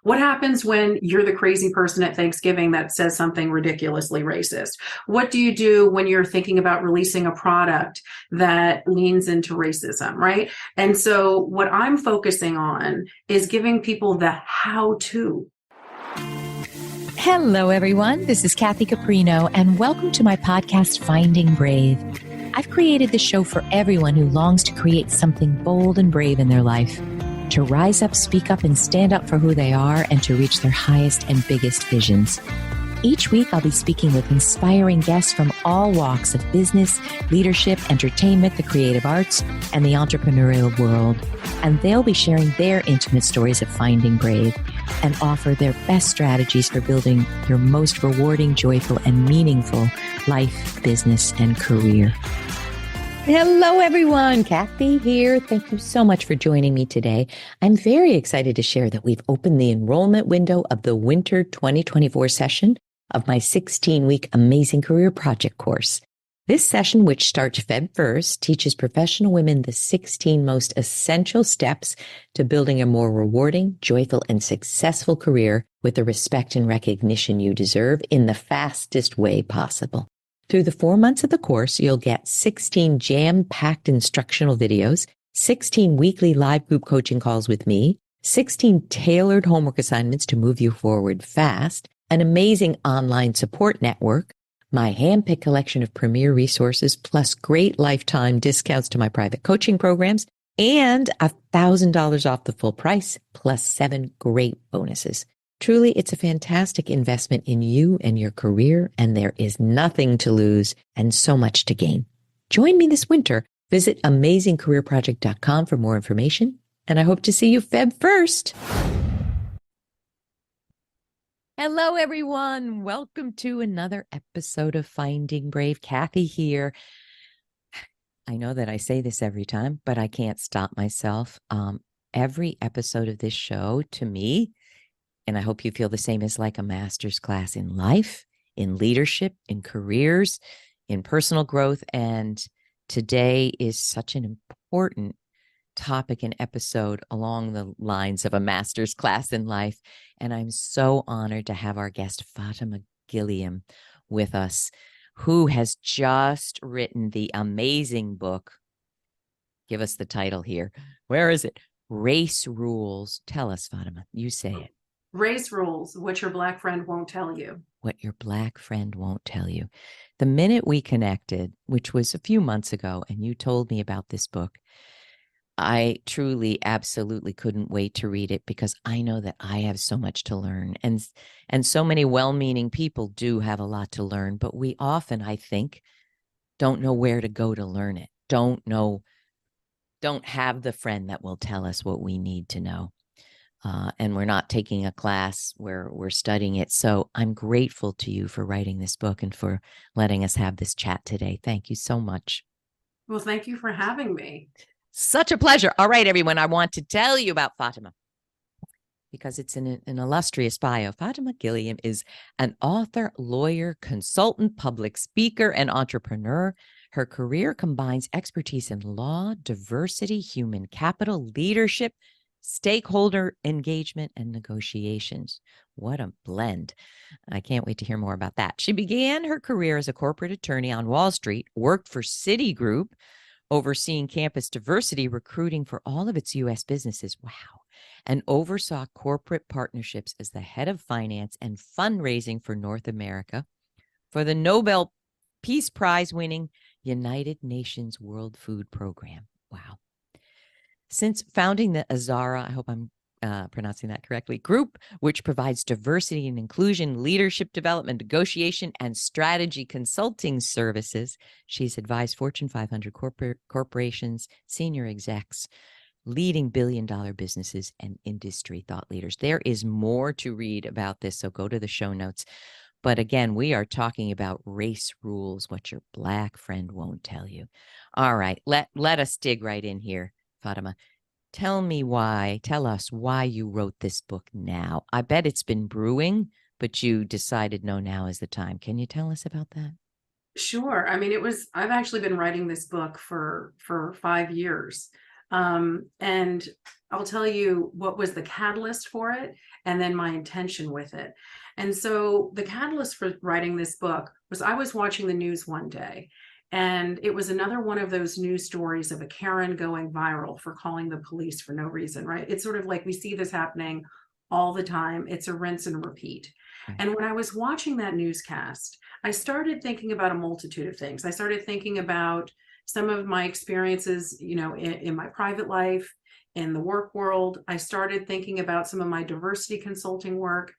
What happens when you're the crazy person at Thanksgiving that says something ridiculously racist? What do you do when you're thinking about releasing a product that leans into racism, right? And so what I'm focusing on is giving people the how to. Hello, everyone. This is Kathy Caprino, and welcome to my podcast, Finding Brave. I've created this show for everyone who longs to create something bold and brave in their life, to rise up, speak up, and stand up for who they are, and to reach their highest and biggest visions. Each week, I'll be speaking with inspiring guests from all walks of business, leadership, entertainment, the creative arts, and the entrepreneurial world. And they'll be sharing their intimate stories of finding brave and offer their best strategies for building your most rewarding, joyful, and meaningful life, business, and career. Hello, everyone. Kathy here. Thank you so much for joining me today. I'm very excited to share that we've opened the enrollment window of the winter 2024 session of my 16-week Amazing Career Project course. This session, which starts Feb 1st, teaches professional women the 16 most essential steps to building a more rewarding, joyful, and successful career with the respect and recognition you deserve in the fastest way possible. Through the 4 months of the course, you'll get 16 jam-packed instructional videos, 16 weekly live group coaching calls with me, 16 tailored homework assignments to move you forward fast, an amazing online support network, my handpicked collection of premier resources, plus great lifetime discounts to my private coaching programs, and $1,000 off the full price, plus 7 great bonuses. Truly, it's a fantastic investment in you and your career, and there is nothing to lose and so much to gain. Join me this winter. Visit amazingcareerproject.com for more information, and I hope to see you Feb 1st. Hello, everyone. Welcome to another episode of Finding Brave. Kathy here. I know that I say this every time, but I can't stop myself. Every episode of this show, to me, and I hope you feel the same, is like a master's class in life, in leadership, in careers, in personal growth. And today is such an important topic and episode along the lines of a master's class in life. And I'm so honored to have our guest, Fatimah Gilliam, with us, who has just written the amazing book. Give us the title here. Where is it? Race Rules. Tell us, Fatimah. You say it. Race rules, what your Black friend won't tell you. What your Black friend won't tell you. The minute we connected, which was a few months ago, and you told me about this book, I truly, absolutely couldn't wait to read it, because I know that I have so much to learn. And so many well-meaning people do have a lot to learn, but we often, I think, don't know where to go to learn it. Don't have the friend that will tell us what we need to know. And we're not taking a class where we're studying it. So I'm grateful to you for writing this book and for letting us have this chat today. Thank you so much. Well, thank you for having me. Such a pleasure. All right, everyone, I want to tell you about Fatimah, because it's an illustrious bio. Fatimah Gilliam is an author, lawyer, consultant, public speaker, and entrepreneur. Her career combines expertise in law, diversity, human capital, leadership, stakeholder engagement, and negotiations. What a blend. I can't wait to hear more about that. She began her career as a corporate attorney on Wall Street, worked for Citigroup, overseeing campus diversity recruiting for all of its U.S. businesses. Wow. And oversaw corporate partnerships as the head of finance and fundraising for North America for the Nobel Peace Prize winning United Nations World Food Program. Wow. Since founding the Azara, I hope I'm pronouncing that correctly, group, which provides diversity and inclusion, leadership development, negotiation, and strategy consulting services, she's advised Fortune 500 corporations, senior execs, leading billion-dollar businesses, and industry thought leaders. There is more to read about this, so go to the show notes. But again, we are talking about race rules, what your Black friend won't tell you. All right, let us dig right in here. Fatimah, tell us why you wrote this book now. I bet it's been brewing, but you decided, no, now is the time. Can you tell us about that? Sure. I mean, I've actually been writing this book for 5 years. And I'll tell you what was the catalyst for it and then my intention with it. And so the catalyst for writing this book was I was watching the news one day, and it was another one of those news stories of a Karen going viral for calling the police for no reason, right? It's sort of like we see this happening all the time. It's a rinse and repeat. Right. And when I was watching that newscast, I started thinking about a multitude of things. I started thinking about some of my experiences, in my private life, in the work world. I started thinking about some of my diversity consulting work.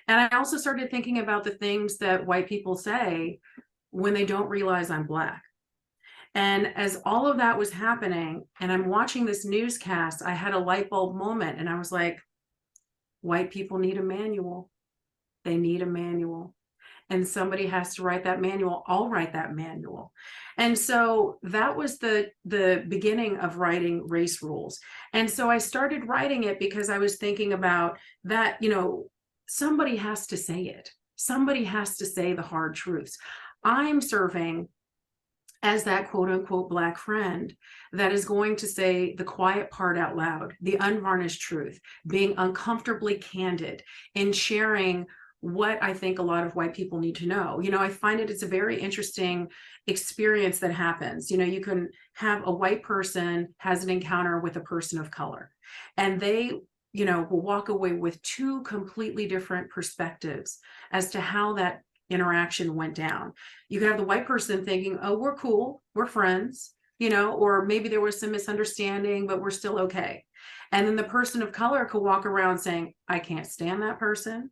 And I also started thinking about the things that white people say when they don't realize I'm Black. And as all of that was happening, and I'm watching this newscast, I had a light bulb moment, and I was like, white people need a manual. They need a manual. And somebody has to write that manual. I'll write that manual. And so that was the beginning of writing Race Rules. And so I started writing it because I was thinking about that, somebody has to say it. Somebody has to say the hard truths. I'm serving as that quote unquote Black friend that is going to say the quiet part out loud, the unvarnished truth, being uncomfortably candid in sharing what I think a lot of white people need to know. I find it's a very interesting experience that happens. You can have a white person has an encounter with a person of color, and they, will walk away with two completely different perspectives as to how that interaction went down. You could have the white person thinking, oh, we're cool, we're friends, or maybe there was some misunderstanding, but we're still okay. And then the person of color could walk around saying, I can't stand that person.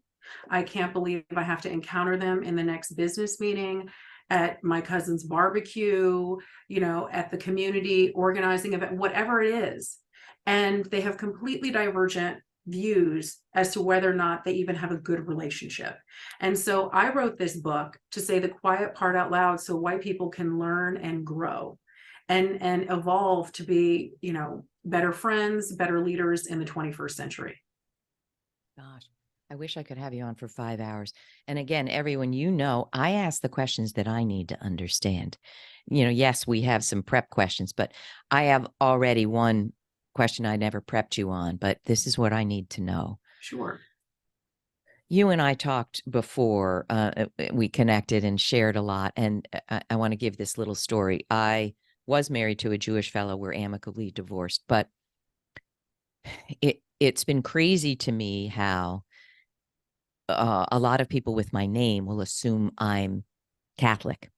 I can't believe I have to encounter them in the next business meeting, at my cousin's barbecue, at the community organizing event, whatever it is. And they have completely divergent views as to whether or not they even have a good relationship. And so I wrote this book to say the quiet part out loud so white people can learn and grow and evolve to be, better friends, better leaders in the 21st century. Gosh, I wish I could have you on for 5 hours. And again, everyone, I ask the questions that I need to understand. Yes, we have some prep questions, but I have already one question I never prepped you on, but this is what I need to know. Sure. You and I talked before, we connected and shared a lot. And I want to give this little story. I was married to a Jewish fellow. We're amicably divorced, but it's been crazy to me how a lot of people with my name will assume I'm Catholic.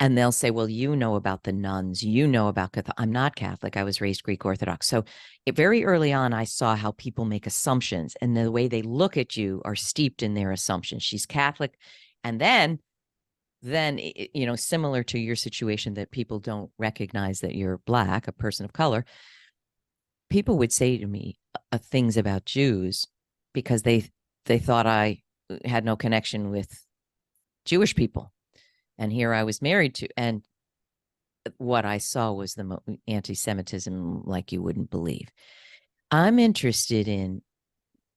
And they'll say, well, about the nuns, about Catholic. I'm not Catholic. I was raised Greek Orthodox. So very early on, I saw how people make assumptions, and the way they look at you are steeped in their assumptions. She's Catholic. And then, similar to your situation, that people don't recognize that you're Black, a person of color, people would say to me things about Jews because they thought I had no connection with Jewish people. And here I was married to, and what I saw was the anti-Semitism like you wouldn't believe. I'm interested in,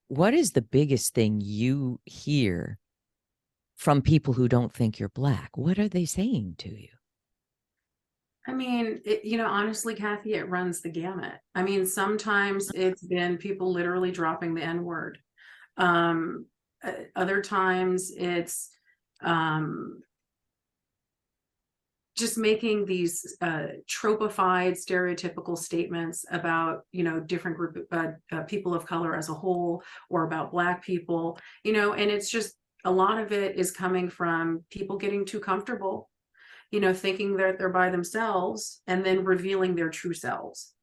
what is the biggest thing you hear from people who don't think you're Black? What are they saying to you? I mean, honestly, Kathy, it runs the gamut. I mean, sometimes it's been people literally dropping the N-word. Other times it's just making these tropified, stereotypical statements about, different group people of color as a whole, or about Black people, and it's just, a lot of it is coming from people getting too comfortable, thinking that they're by themselves and then revealing their true selves.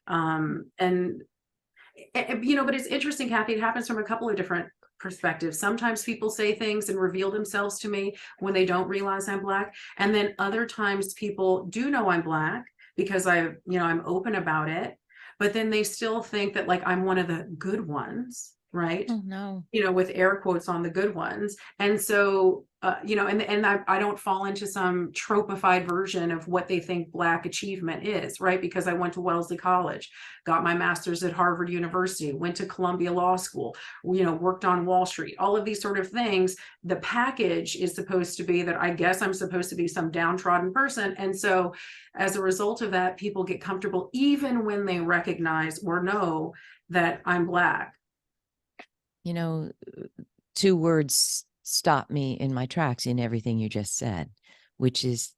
But it's interesting, Kathy, it happens from a couple of different perspectives. Sometimes people say things and reveal themselves to me when they don't realize I'm Black. And then other times people do know I'm Black because I'm open about it, but then they still think that like I'm one of the good ones, right? Oh, no. With air quotes on the good ones. And so, and I don't fall into some tropified version of what they think Black achievement is, right? Because I went to Wellesley College, got my master's at Harvard University, went to Columbia Law School, worked on Wall Street, all of these sort of things. The package is supposed to be that I guess I'm supposed to be some downtrodden person. And so as a result of that, people get comfortable even when they recognize or know that I'm Black. Two words stop me in my tracks in everything you just said, which is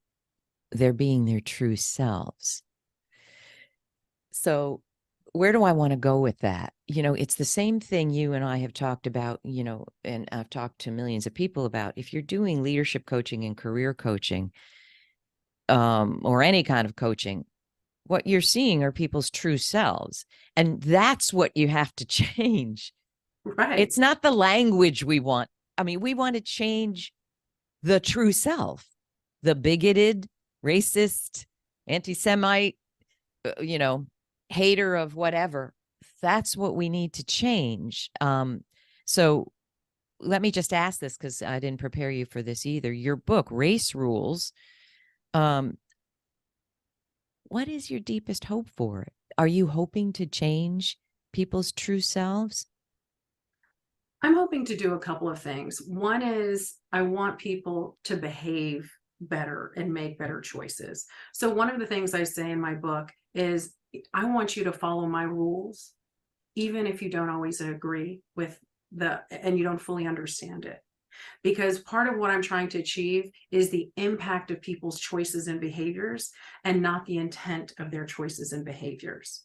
they're being their true selves. So where do I want to go with that? It's the same thing you and I have talked about, and I've talked to millions of people about. If you're doing leadership coaching and career coaching, or any kind of coaching, what you're seeing are people's true selves. And that's what you have to change. Right. It's not the language we want. I mean, we want to change the true self, the bigoted, racist, anti-Semite, hater of whatever. That's what we need to change. So let me just ask this, because I didn't prepare you for this either. Your book, Race Rules, what is your deepest hope for it? Are you hoping to change people's true selves? I'm hoping to do a couple of things. One is I want people to behave better and make better choices. So one of the things I say in my book is I want you to follow my rules, even if you don't always agree with and you don't fully understand it. Because part of what I'm trying to achieve is the impact of people's choices and behaviors, and not the intent of their choices and behaviors.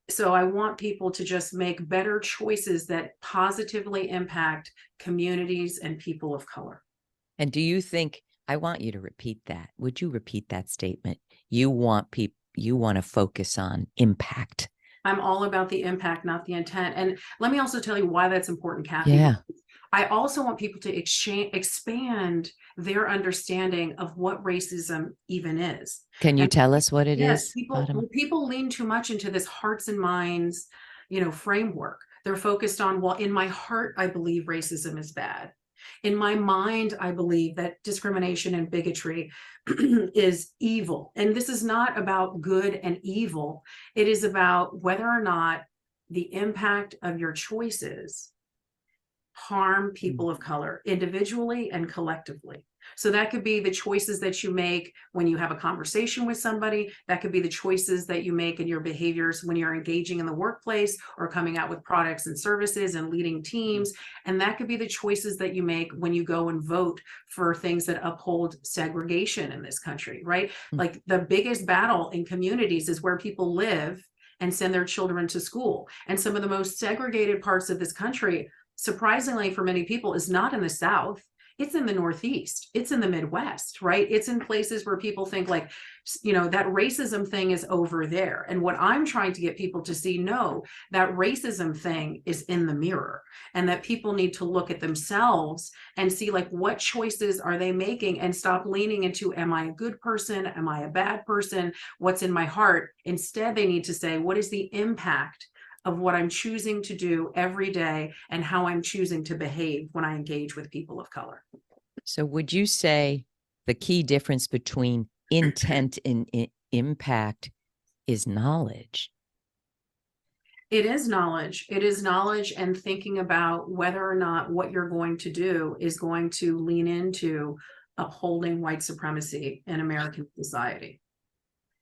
So I want people to just make better choices that positively impact communities and people of color. And do you think, I want you to repeat that. Would you repeat that statement? You want to focus on impact. I'm all about the impact, not the intent. And let me also tell you why that's important, Kathy. Yeah. I also want people to expand their understanding of what racism even is. Can you tell us what it is? People lean too much into this hearts and minds, framework. They're focused on, well, in my heart, I believe racism is bad. In my mind, I believe that discrimination and bigotry is evil. And this is not about good and evil. It is about whether or not the impact of your choices harm people of color individually and collectively. So that could be the choices that you make when you have a conversation with somebody. That could be the choices that you make in your behaviors when you're engaging in the workplace or coming out with products and services and leading teams. And that could be the choices that you make when you go and vote for things that uphold segregation in this country, right? Like the biggest battle in communities is where people live and send their children to school. And some of the most segregated parts of this country, surprisingly for many people, is not in the South. It's in the Northeast. It's in the Midwest, right? It's in places where people think like, that racism thing is over there. And what I'm trying to get people to see, no, that racism thing is in the mirror, and that people need to look at themselves and see like what choices are they making, and stop leaning into, am I a good person? Am I a bad person? What's in my heart? Instead, they need to say, what is the impact of what I'm choosing to do every day, and how I'm choosing to behave when I engage with people of color. So would you say the key difference between intent and impact is knowledge? It is knowledge. It is knowledge and thinking about whether or not what you're going to do is going to lean into upholding white supremacy in American society.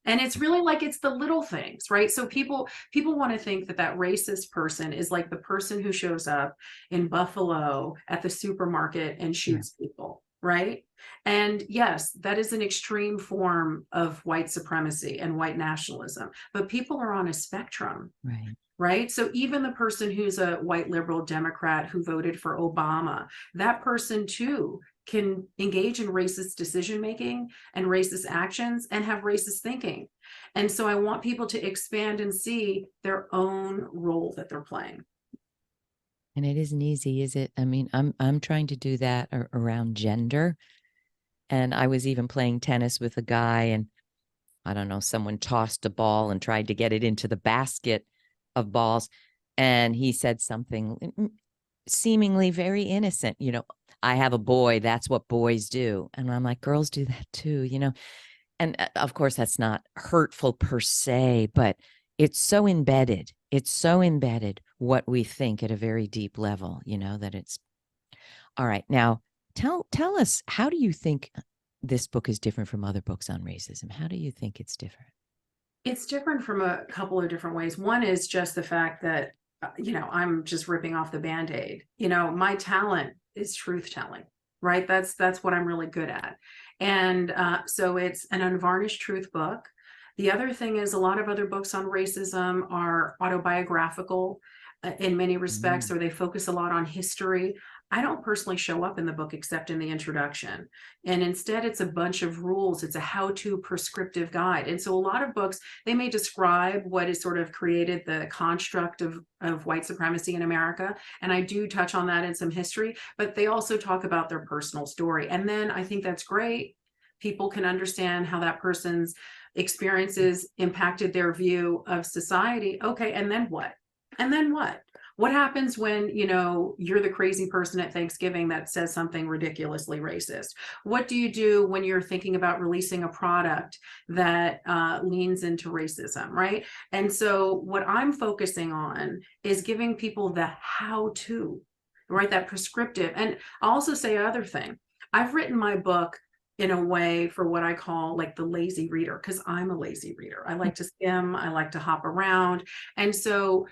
And it's really like, it's the little things, right? So people want to think that racist person is like the person who shows up in Buffalo at the supermarket and shoots people, right? And yes, that is an extreme form of white supremacy and white nationalism, but people are on a spectrum. Right. So even the person who's a white liberal Democrat who voted for Obama, that person too can engage in racist decision making and racist actions and have racist thinking. And so I want people to expand and see their own role that they're playing. And it isn't easy, is it? I mean, I'm trying to do that around gender. And I was even playing tennis with a guy, and I don't know, someone tossed a ball and tried to get it into the basket of balls. And he said something seemingly very innocent, I have a boy, that's what boys do. And I'm like, girls do that too. And of course, that's not hurtful per se, but it's so embedded. It's so embedded what we think at a very deep level, that it's all right. Now, tell us, how do you think this book is different from other books on racism? How do you think it's different? It's different from a couple of different ways. One is just the fact that, I'm just ripping off the Band-Aid. My talent is truth telling, right? That's what I'm really good at. And so it's an unvarnished truth book. The other thing is a lot of other books on racism are autobiographical in many respects, or they focus a lot on history. I don't personally show up in the book except in the introduction. And instead, it's a bunch of rules. It's a how-to prescriptive guide. And so a lot of books, they may describe what has sort of created the construct of white supremacy in America. And I do touch on that in some history, but they also talk about their personal story. And then I think that's great. People can understand how that person's experiences impacted their view of society. Okay, and then what? And then what? What happens when, you're the crazy person at Thanksgiving that says something ridiculously racist? What do you do when you're thinking about releasing a product that leans into racism, right? And so what I'm focusing on is giving people the how-to, right? That prescriptive. And I'll also say another thing. I've written my book in a way for what I call like the lazy reader, because I'm a lazy reader. I like to skim, I like to hop around. And so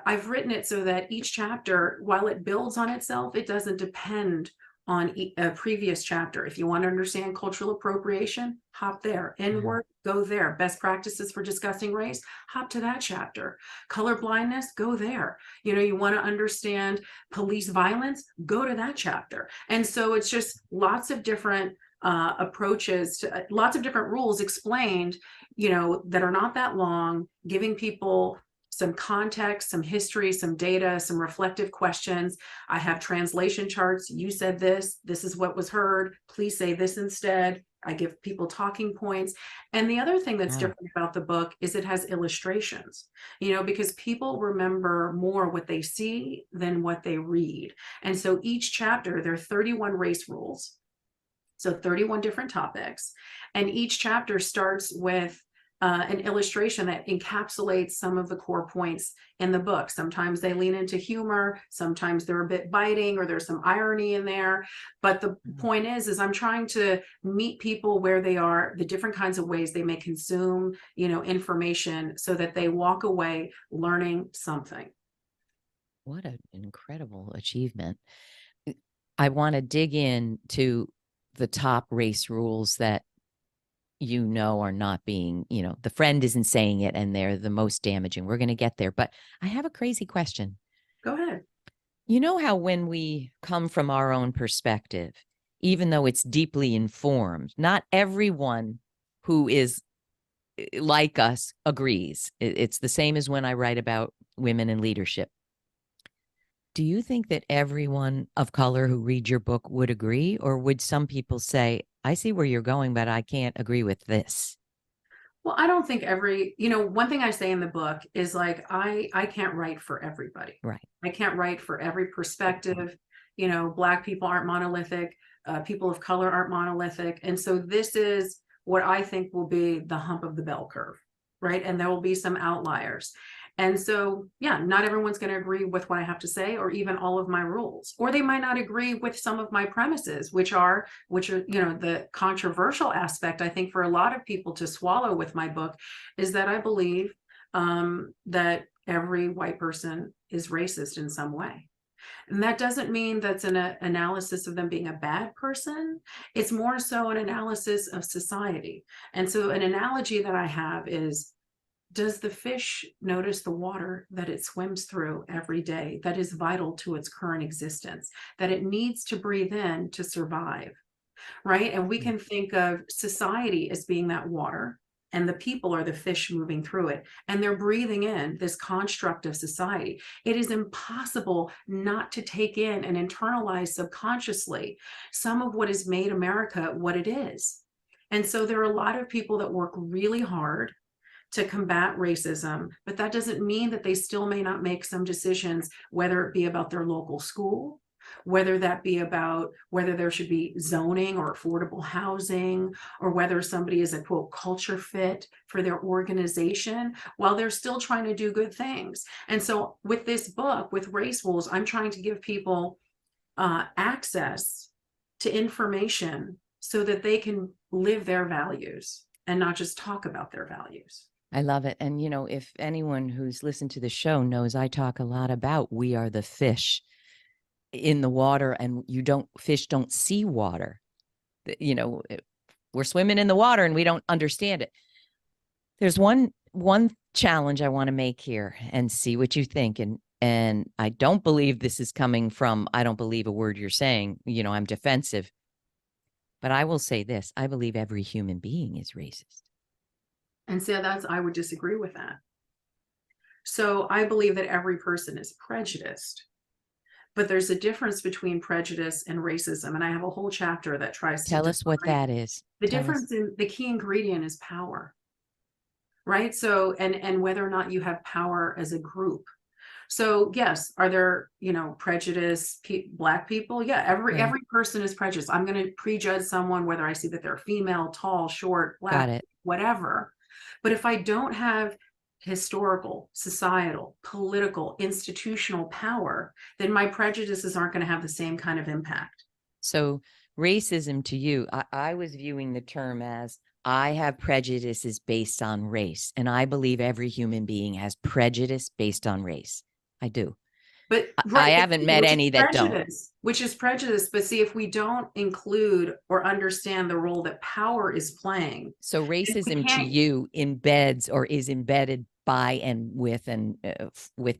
I've written it so that each chapter, while it builds on itself, it doesn't depend on a previous chapter. If you want to understand cultural appropriation, hop there. Inward, go there. Best practices for discussing race, hop to that chapter. Color blindness, go there. You want to understand police violence, go to that chapter. And so it's just lots of different approaches to lots of different rules explained, that are not that long, giving people some context, some history, some data, some reflective questions. I have translation charts. You said this is what was heard. Please say this instead. I give people talking points. And the other thing that's different about the book is it has illustrations, because people remember more what they see than what they read. And so each chapter, there are 31 race rules. So 31 different topics. And each chapter starts with an illustration that encapsulates some of the core points in the book. Sometimes they lean into humor, sometimes they're a bit biting, or there's some irony in there. But the point is I'm trying to meet people where they are, the different kinds of ways they may consume, information, so that they walk away learning something. What an incredible achievement. I want to dig into the top race rules that are not being, the friend isn't saying it and they're the most damaging. We're going to get there. But I have a crazy question. Go ahead. You know how when we come from our own perspective, even though it's deeply informed, not everyone who is like us agrees. It's the same as when I write about women in leadership. Do you think that everyone of color who reads your book would agree? Or would some people say, I see where you're going, but I can't agree with this? Well, I don't think one thing I say in the book is like, I can't write for everybody. Right. I can't write for every perspective. Black people aren't monolithic. People of color aren't monolithic. And so this is what I think will be the hump of the bell curve, right? And there will be some outliers. And so, not everyone's going to agree with what I have to say, or even all of my rules, or they might not agree with some of my premises, which are, the controversial aspect, I think, for a lot of people to swallow with my book, is that I believe that every white person is racist in some way. And that doesn't mean that's an analysis of them being a bad person. It's more so an analysis of society. And so an analogy that I have is, does the fish notice the water that it swims through every day, that is vital to its current existence, that it needs to breathe in to survive, right? And we can think of society as being that water, and the people are the fish moving through it, and they're breathing in this construct of society. It is impossible not to take in and internalize subconsciously some of what has made America what it is. And so there are a lot of people that work really hard to combat racism, but that doesn't mean that they still may not make some decisions, whether it be about their local school, whether that be about whether there should be zoning or affordable housing, or whether somebody is a quote culture fit for their organization, while they're still trying to do good things. And so with this book, with Race Rules, I'm trying to give people access to information so that they can live their values and not just talk about their values. I love it. And, if anyone who's listened to the show knows, I talk a lot about we are the fish in the water, and fish don't see water. We're swimming in the water and we don't understand it. There's one challenge I want to make here and see what you think. And I don't believe this is coming from, I don't believe a word you're saying, I'm defensive. But I will say this, I believe every human being is racist. And so I would disagree with that. So I believe that every person is prejudiced, but there's a difference between prejudice and racism. And I have a whole chapter that tries to tell us what that is. The difference in the key ingredient is power, right? So, and whether or not you have power as a group. So yes, are there, prejudiced Black people? Yeah, every person is prejudiced. I'm going to prejudge someone whether I see that they're female, tall, short, Black, whatever. But if I don't have historical, societal, political, institutional power, then my prejudices aren't going to have the same kind of impact. So racism to you, I was viewing the term as I have prejudices based on race, and I believe every human being has prejudice based on race. I do. But I haven't met any that don't. Which is prejudice. But see, if we don't include or understand the role that power is playing. So racism to you embeds or is embedded by and with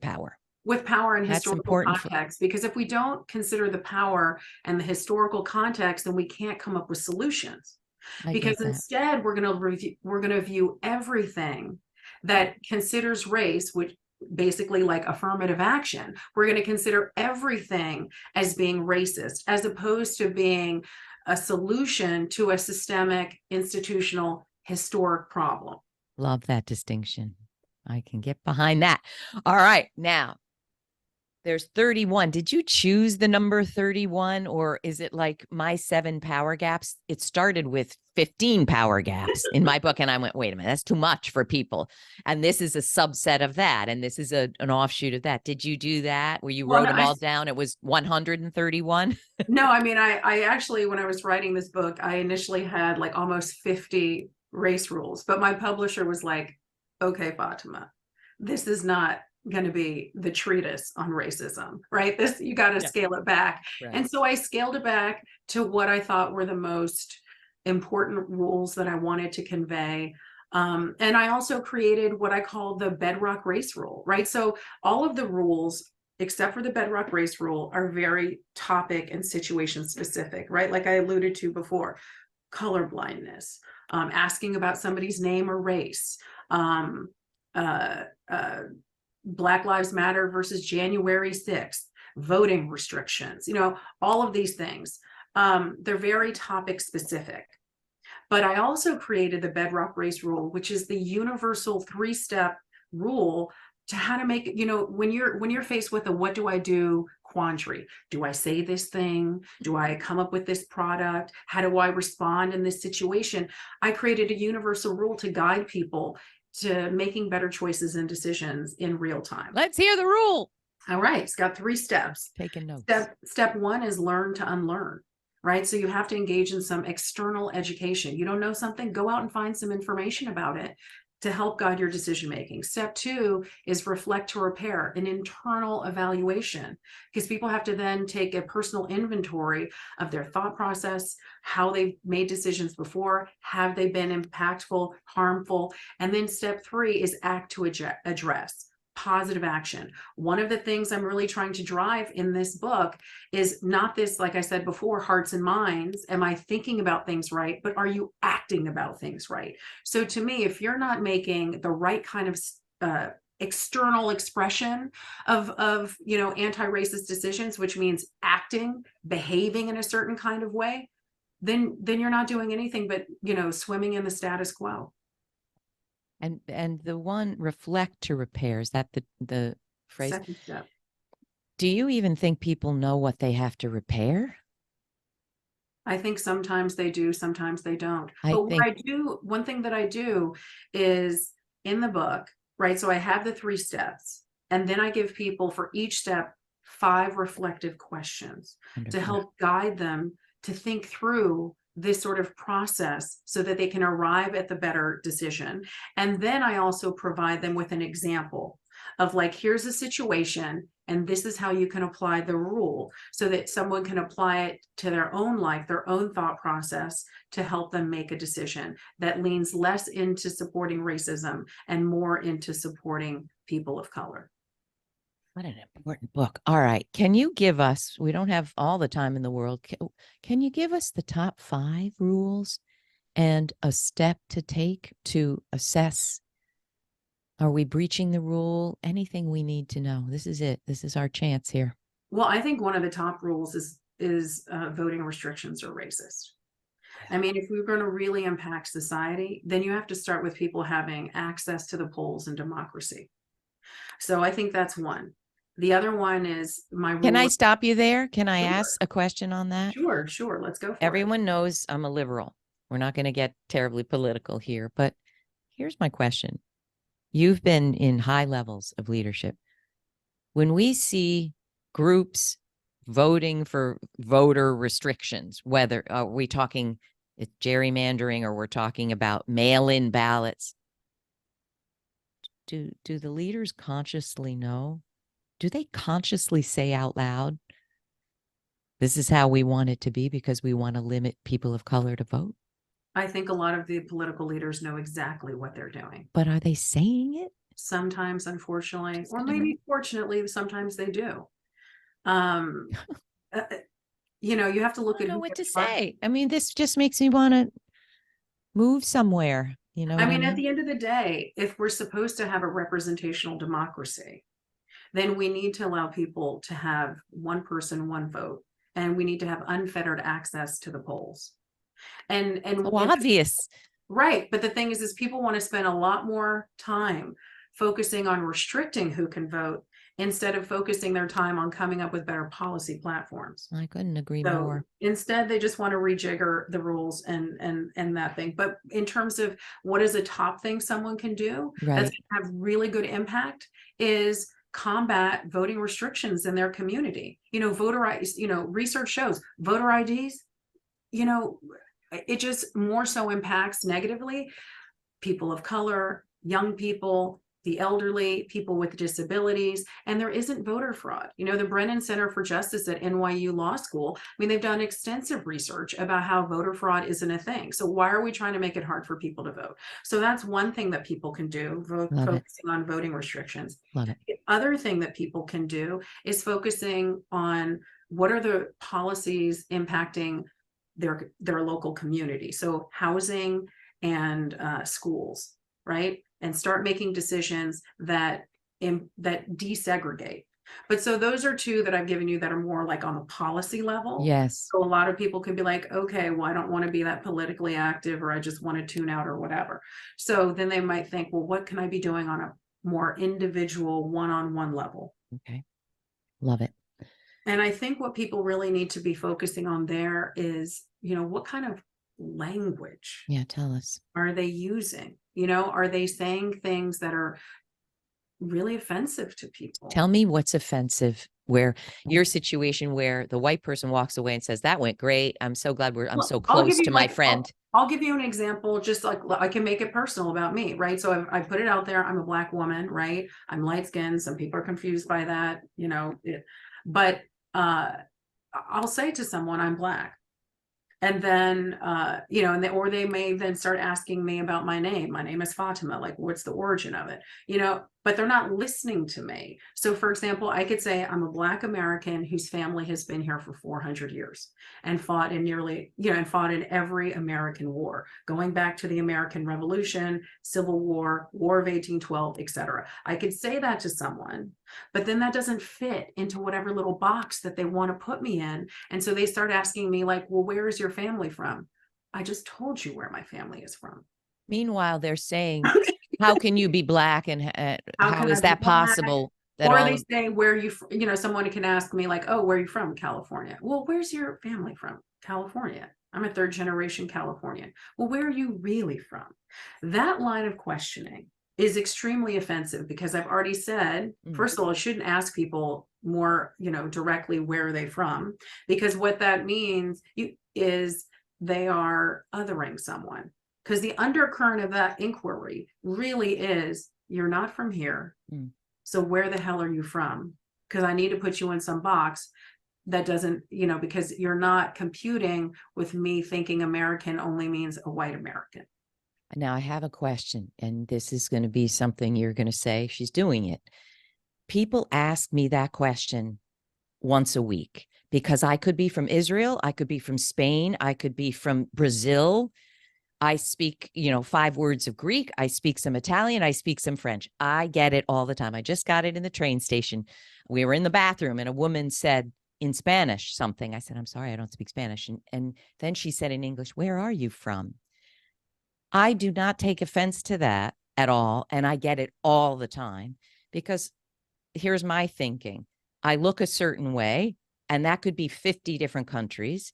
power. With power and historical context. Because if we don't consider the power and the historical context, then we can't come up with solutions. Because instead we're going to view everything that considers race, which basically like affirmative action, we're going to consider everything as being racist, as opposed to being a solution to a systemic, institutional, historic problem. Love that distinction. I can get behind that. All right. Now, there's 31. Did you choose the number 31, or is it like my 7 power gaps? It started with 15 power gaps in my book. And I went, wait a minute, that's too much for people. And this is a subset of that. And this is an offshoot of that. Did you do that where you wrote them all down? It was 131. No, I mean, I actually, when I was writing this book, I initially had like almost 50 race rules, but my publisher was like, okay, Fatima, this is not going to be the treatise on racism, right? You got to scale it back. Right. And so I scaled it back to what I thought were the most important rules that I wanted to convey. And I also created what I call the bedrock race rule, right? So all of the rules, except for the bedrock race rule, are very topic and situation specific, right? Like I alluded to before, colorblindness, asking about somebody's name or race, Black Lives Matter versus January 6th, voting restrictions, all of these things. They're very topic specific. But I also created the bedrock race rule, which is the universal 3-step rule to how to make, when you're faced with a what do I do quandary. Do I say this thing? Do I come up with this product? How do I respond in this situation? I created a universal rule to guide people to making better choices and decisions in real time. Let's hear the rule. All right. It's got 3 steps. Taking notes. Step 1 is learn to unlearn, right? So you have to engage in some external education. You don't know something, go out and find some information about it to help guide your decision making. Step 2 is reflect to repair, an internal evaluation, because people have to then take a personal inventory of their thought process, how they've made decisions before, have they been impactful, harmful, and then step 3 is act to address. Positive action. One of the things I'm really trying to drive in this book is not this, like I said before, hearts and minds. Am I thinking about things right? But are you acting about things right? So to me, if you're not making the right kind of external expression of anti-racist decisions, which means acting, behaving in a certain kind of way, then you're not doing anything but swimming in the status quo. And the one reflect to repair, is that the phrase? Second step. Do you even think people know what they have to repair? I think sometimes they do, sometimes they don't. I But think one thing that I do is in the book, right? So I have the 3 steps, and then I give people for each step 5 reflective questions to wonderful. help guide them to think through this sort of process so that they can arrive at the better decision. And then I also provide them with an example of like, here's a situation, and this is how you can apply the rule so that someone can apply it to their own life, their own thought process to help them make a decision that leans less into supporting racism and more into supporting people of color. What an important book. All right. Can you give us, we don't have all the time in the world, can you give us the top 5 rules and a step to take to assess, are we breaching the rule? Anything we need to know? This is it. This is our chance here. Well, I think one of the top rules is voting restrictions are racist. I mean, if we're going to really impact society, then you have to start with people having access to the polls and democracy. So I think that's one. The other one is my rule. Can I stop you there? Can I ask a question on that? Sure. Let's go for it. Everyone knows I'm a liberal. We're not going to get terribly political here, but here's my question. You've been in high levels of leadership. When we see groups voting for voter restrictions, whether are we talking it's gerrymandering or we're talking about mail-in ballots, do the leaders consciously know? Do they consciously say out loud, this is how we want it to be because we want to limit people of color to vote? I think a lot of the political leaders know exactly what they're doing. But are they saying it? Sometimes, unfortunately, or maybe fortunately, sometimes they do. You know, you have to look I at don't know who what to gets elected. say. I mean, this just makes me want to move somewhere. You know I what mean, at the end of the day, if we're supposed to have a representational democracy, then we need to allow people to have one person, one vote, and we need to have unfettered access to the polls. And So obvious. right. But the thing is people want to spend a lot more time focusing on restricting who can vote instead of focusing their time on coming up with better policy platforms. I couldn't agree So more. instead, they just want to rejigger the rules and that thing. But in terms of what is a top thing someone can do that's Right. going to have really good impact is combat voting restrictions in their community. You know, research shows voter IDs, you know, it just more so impacts negatively people of color, young people, the elderly, people with disabilities, and there isn't voter fraud. You know, the Brennan Center for Justice at NYU Law School, I mean, they've done extensive research about how voter fraud isn't a thing. So why are we trying to make it hard for people to vote? So that's one thing that people can do, focusing on voting restrictions. Love it. The other thing that people can do is focusing on what are the policies impacting their local community. So housing and schools, right? And start making decisions that desegregate. But so those are 2 that I've given you that are more like on the policy level. Yes. So a lot of people can be like, okay, well, I don't want to be that politically active, or I just want to tune out or whatever. So then they might think, well, what can I be doing on a more individual one-on-one level? Okay. Love it. And I think what people really need to be focusing on there is, you know, what kind of language Tell us. are they using? You know, are they saying things that are really offensive to people? Tell me what's offensive, where your situation where the white person walks away and says, that went great. I'm so glad I'm so close to my friend. I'll give you an example, just like I can make it personal about me, right? So I put it out there. I'm a Black woman, right? I'm light skinned. Some people are confused by that, you know, but I'll say to someone, I'm Black. And then, you know, or they may then start asking me about my name. My name is Fatima. Like, what's the origin of it? You know, but they're not listening to me. So, for example, I could say I'm a Black American whose family has been here for 400 years and fought in every American war, going back to the American Revolution, Civil War, War of 1812, etc. I could say that to someone, but then that doesn't fit into whatever little box that they want to put me in. And so they start asking me like, well, where is your family from? I just told you where my family is from. Meanwhile, they're saying How can you be Black, and How how can I is be that Black? possible that Or all they of, say, where you, someone can ask me like, oh, where are you from? California. Well, where's your family from? California. I'm a third generation Californian. Well, where are you really from? That line of questioning is extremely offensive because I've already said, first of all, I shouldn't ask people more, directly where are they from, because what that means is they are othering someone. Because the undercurrent of that inquiry really is, you're not from here. So where the hell are you from? Because I need to put you in some box that doesn't, because you're not computing with me thinking American only means a white American. Now I have a question, and this is going to be something you're going to say, she's doing it. People ask me that question once a week because I could be from Israel, I could be from Spain, I could be from Brazil. I speak, 5 words of Greek. I speak some Italian. I speak some French. I get it all the time. I just got it in the train station. We were in the bathroom and a woman said in Spanish something. I said, I'm sorry, I don't speak Spanish. And then she said in English, where are you from? I do not take offense to that at all. And I get it all the time because here's my thinking. I look a certain way, and that could be 50 different countries.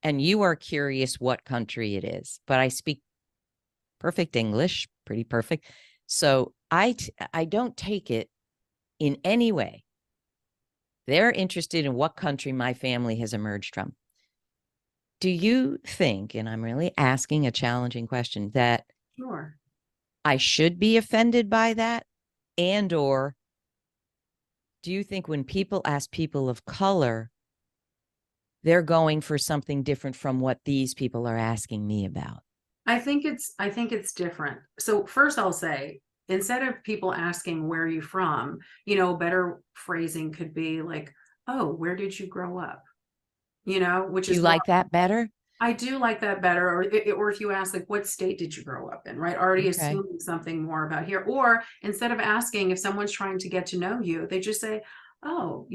And you are curious what country it is, but I speak perfect English, pretty perfect. So I don't take it in any way. They're interested in what country my family has emerged from. Do you think, and I'm really asking a challenging question, that Sure. I should be offended by that? And or do you think when people ask people of color, they're going for something different from what these people are asking me about? I think it's different. So first I'll say, instead of people asking where are you from, better phrasing could be like, oh, where did you grow up? Which Do is you what like that better? I do like that better. Or if you ask like, what state did you grow up in, right? Already Okay. assuming something more about here. Or instead of asking, if someone's trying to get to know you, they just say, oh,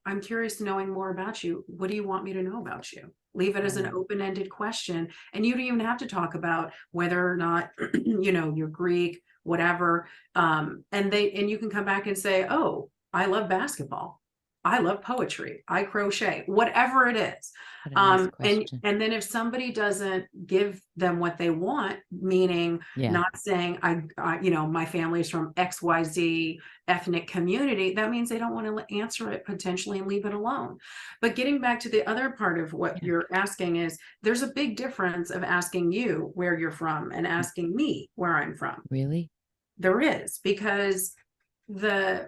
I'm curious to knowing more about you. What do you want me to know about you? Leave it as an open-ended question. And you don't even have to talk about whether or not, you're Greek, whatever. And you can come back and say, oh, I love basketball. I love poetry. I crochet, whatever it is. What a nice question. And then if somebody doesn't give them what they want, meaning not saying my family is from XYZ ethnic community, that means they don't want to answer it potentially and leave it alone. But getting back to the other part of what you're asking is, there's a big difference of asking you where you're from and asking me where I'm from. Really? There is, because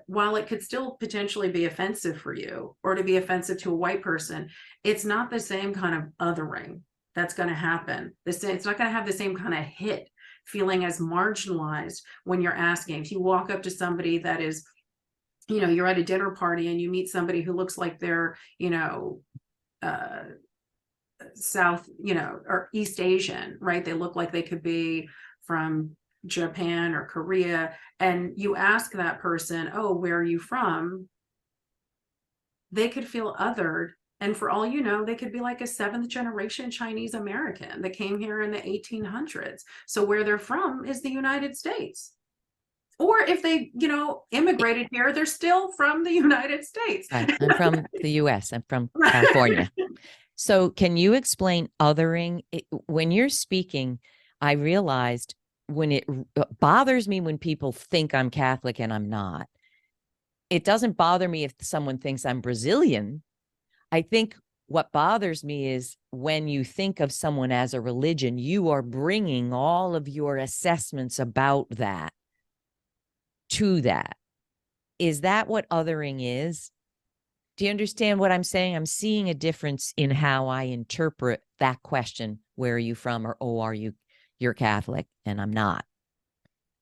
while it could still potentially be offensive for you or to be offensive to a white person, it's not the same kind of othering that's going to happen. It's not going to have the same kind of hit, feeling as marginalized when you're asking. If you walk up to somebody that is, you're at a dinner party and you meet somebody who looks like they're, South, or East Asian, right? They look like they could be from Japan or Korea, and you ask that person, oh, where are you from? They could feel othered. And for all you know, they could be like a 7th generation Chinese American that came here in the 1800s. So where they're from is the United States. Or if they, immigrated here, they're still from the United States. Right. I'm from the US. I'm from California. So can you explain othering? When you're speaking, I realized when it bothers me when people think I'm Catholic and I'm not. It doesn't bother me if someone thinks I'm Brazilian. I think what bothers me is when you think of someone as a religion, you are bringing all of your assessments about that to that. Is that what othering is? Do you understand what I'm saying? I'm seeing a difference in how I interpret that question. Where are you from? Or, oh, you're Catholic and I'm not.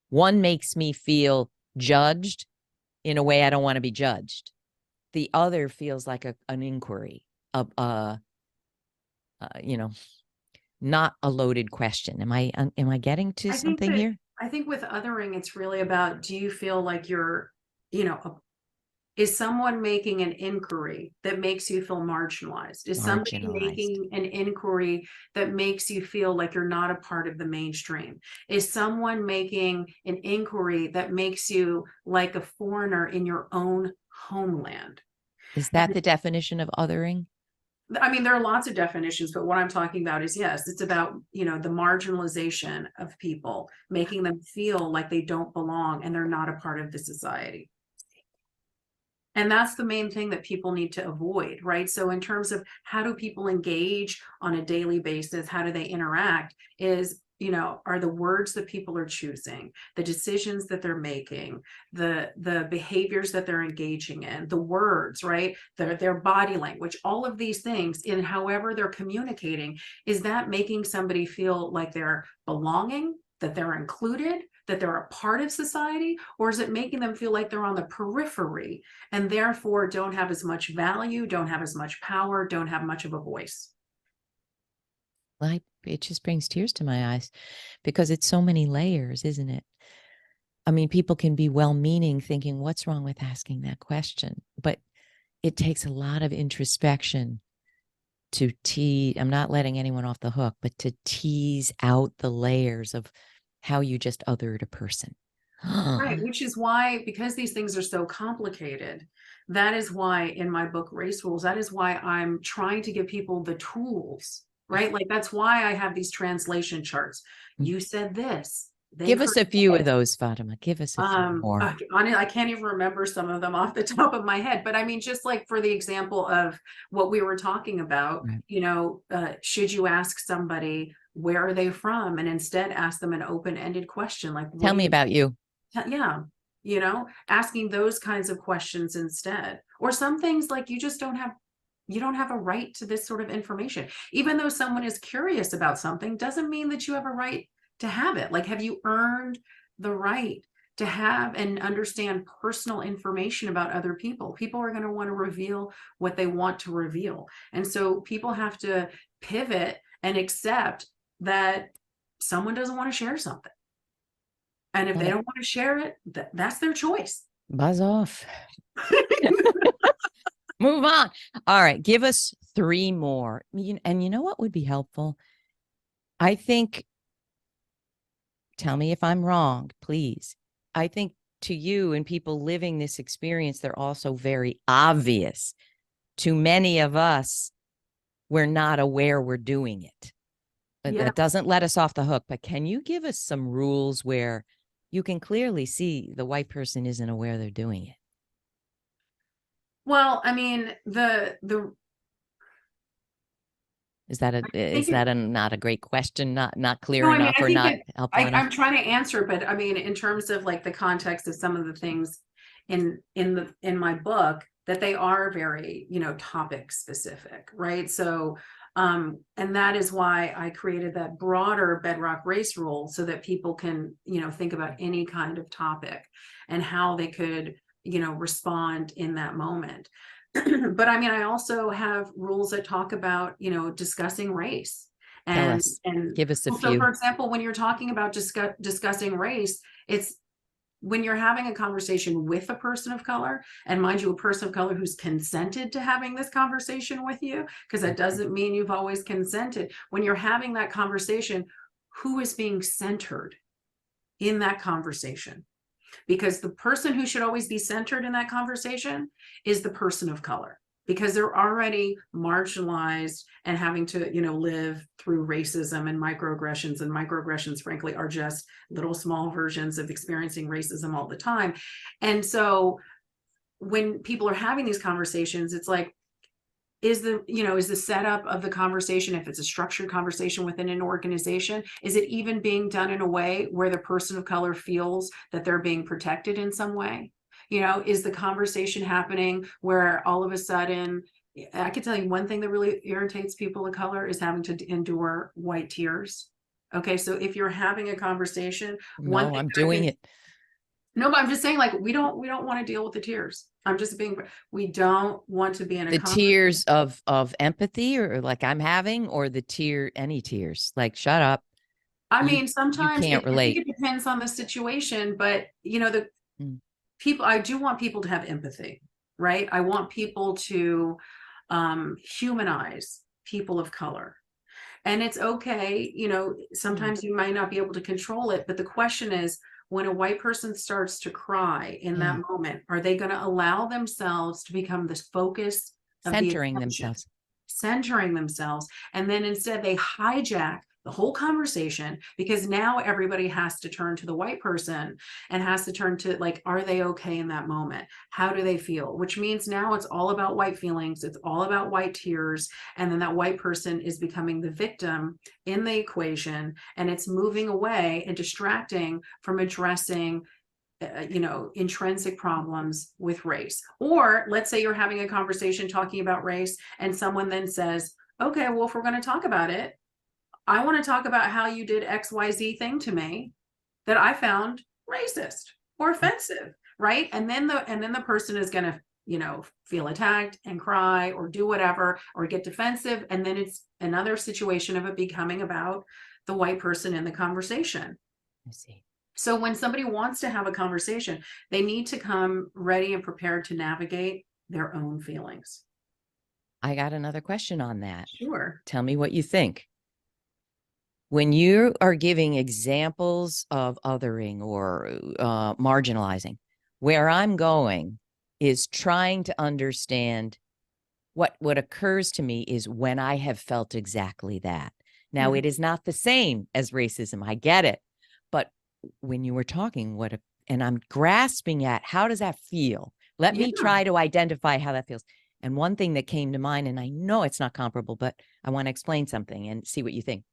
One makes me feel judged in a way I don't want to be judged. The other feels like an inquiry, not a loaded question. Am I getting to something here? I think with othering, it's really about, do you feel like you're, Is someone making an inquiry that makes you feel marginalized? Is somebody making an inquiry that makes you feel like you're not a part of the mainstream? Is someone making an inquiry that makes you like a foreigner in your own homeland? Is that the definition of othering? I mean, there are lots of definitions, but what I'm talking about is, yes, it's about, the marginalization of people, making them feel like they don't belong and they're not a part of the society. And that's the main thing that people need to avoid, right? So in terms of how do people engage on a daily basis, how do they interact, is, are the words that people are choosing, the decisions that they're making, the behaviors that they're engaging in, the words, right? Their body language, all of these things in however they're communicating, is that making somebody feel like they're belonging, that they're included, that they're a part of society, or is it making them feel like they're on the periphery and therefore don't have as much value, don't have as much power, don't have much of a voice? It just brings tears to my eyes because it's so many layers, isn't it? I mean, people can be well-meaning thinking, what's wrong with asking that question? But it takes a lot of introspection to I'm not letting anyone off the hook, but to tease out the layers of how you just othered a person. Right, which is why, because these things are so complicated, that is why in my book, Race Rules, that is why I'm trying to give people the tools, right? Like, that's why I have these translation charts. You said this. Give us a few of those, Fatima. Give us a few more. I can't even remember some of them off the top of my head, but I mean, just like for the example of what we were talking about, right. Should you ask somebody, where are they from? And instead ask them an open-ended question, like, tell me about you. Yeah. Asking those kinds of questions instead, or some things like you don't have a right to this sort of information. Even though someone is curious about something doesn't mean that you have a right to have it. Like, have you earned the right to have and understand personal information about other people? People are going to want to reveal what they want to reveal. And so people have to pivot and accept that someone doesn't want to share something. And if they don't want to share it, that's their choice. Buzz off. Move on. All right. Give us 3 more. And you know what would be helpful? I think, tell me if I'm wrong, please. I think to you and people living this experience, they're also very obvious. To many of us, we're not aware we're doing it. But that doesn't let us off the hook. But can you give us some rules where you can clearly see the white person isn't aware they're doing it? Well, I mean, is that not a great question? Not clear enough, or not helpful enough? I'm trying to answer, but I mean, in terms of like the context of some of the things in my book, that they are very, topic specific, right? So, and that is why I created that broader bedrock race rule, so that people can, think about any kind of topic and how they could, respond in that moment. But I mean, I also have rules that talk about, discussing race. And give us a few. So, for example, when you're talking about discussing race, it's when you're having a conversation with a person of color, and mind you, a person of color who's consented to having this conversation with you, because that doesn't mean you've always consented. When you're having that conversation, who is being centered in that conversation? Because the person who should always be centered in that conversation is the person of color, because they're already marginalized and having to, live through racism and microaggressions. And microaggressions, frankly, are just little small versions of experiencing racism all the time. And so when people are having these conversations, it's like, is the setup of the conversation, if it's a structured conversation within an organization, is it even being done in a way where the person of color feels that they're being protected in some way? Is the conversation happening where all of a sudden, I can tell you one thing that really irritates people of color is having to endure white tears. Okay, so if you're having a conversation, no, I'm doing it. No, but I'm just saying, like, we don't want to deal with the tears. We don't want to be in the tears of empathy, or like I'm having, or any tears, like, shut up. I mean, sometimes you can't relate. I think it depends on the situation, but the people, I do want people to have empathy. right? I want people to humanize people of color. And it's okay, sometimes you might not be able to control it, but the question is, when a white person starts to cry in that moment, are they going to allow themselves to become the focus of the Centering attention, themselves. centering themselves, and then instead they hijack the whole conversation, because now everybody has to turn to the white person and has to turn to, like, are they okay in that moment? How do they feel? Which means now it's all about white feelings. It's all about white tears. And then that white person is becoming the victim in the equation, and it's moving away and distracting from addressing intrinsic problems with race. Or let's say you're having a conversation talking about race, and someone then says, okay, well, if we're going to talk about it, I want to talk about how you did XYZ thing to me that I found racist or offensive, right? And then the person is going to, feel attacked and cry or do whatever or get defensive, and then it's another situation of it becoming about the white person in the conversation. I see. So when somebody wants to have a conversation, they need to come ready and prepared to navigate their own feelings. I got another question on that. Sure. Tell me what you think. When you are giving examples of othering or marginalizing, where I'm going is trying to understand what occurs to me is when I have felt exactly that. Now, it is not the same as racism. I get it. But when you were talking, and I'm grasping at, how does that feel? Let me try to identify how that feels. And one thing that came to mind, and I know it's not comparable, but I want to explain something and see what you think.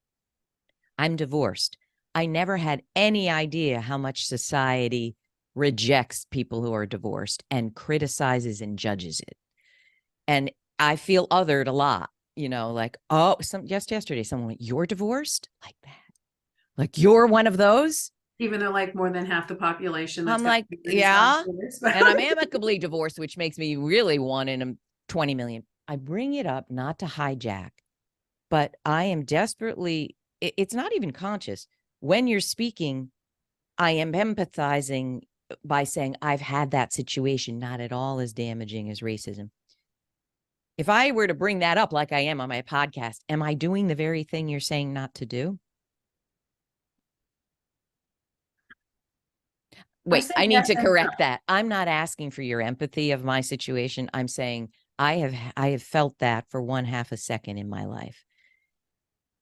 I'm divorced. I never had any idea how much society rejects people who are divorced and criticizes and judges it. And I feel othered a lot, like, just yesterday, someone went, "You're divorced?" Like that. Like, you're one of those? Even though, like, more than half the population. I'm like, yeah. And I'm amicably divorced, which makes me really 1 in 20 million. I bring it up not to hijack, but I am desperately, it's not even conscious. When you're speaking, I am empathizing by saying I've had that situation, not at all as damaging as racism. If I were to bring that up like I am on my podcast, am I doing the very thing you're saying not to do? Wait, I need to correct that. I'm not asking for your empathy of my situation. I'm saying I have felt that for 1/2 a second in my life.